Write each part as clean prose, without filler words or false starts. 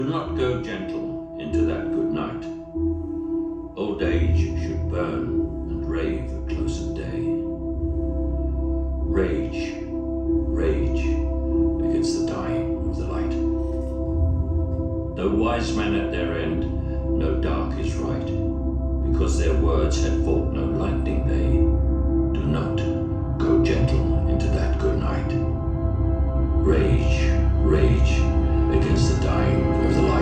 Do not go gentle into that good night. Old age should burn and rave at close of day. Rage, rage against the dying of the light. Though wise men at their end, no dark is right, because their words had fought no lightning they. Do not go gentle into that good night. Rage, rage against the dying of the light.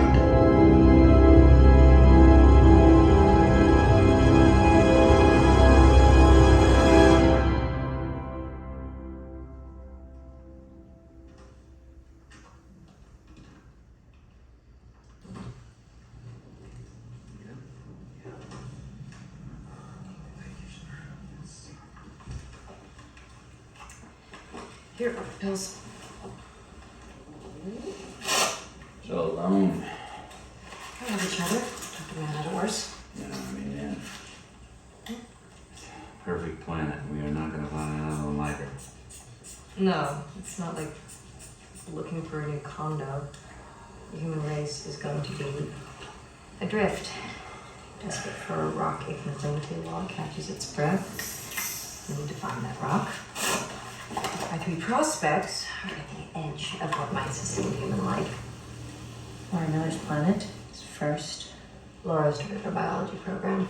Here, pills. So alone. I love each other. Took a man out of worse. Yeah, I mean, yeah. Perfect planet. We are not gonna find another one like her. No, it's not like looking for a new condo. The human race is going to be adrift, desperate for a rock it can cling to while it catches its breath. We need to find that rock. Our three prospects are at the edge of what might sustain human life. Laura Miller's planet is first. Laura started her biology program.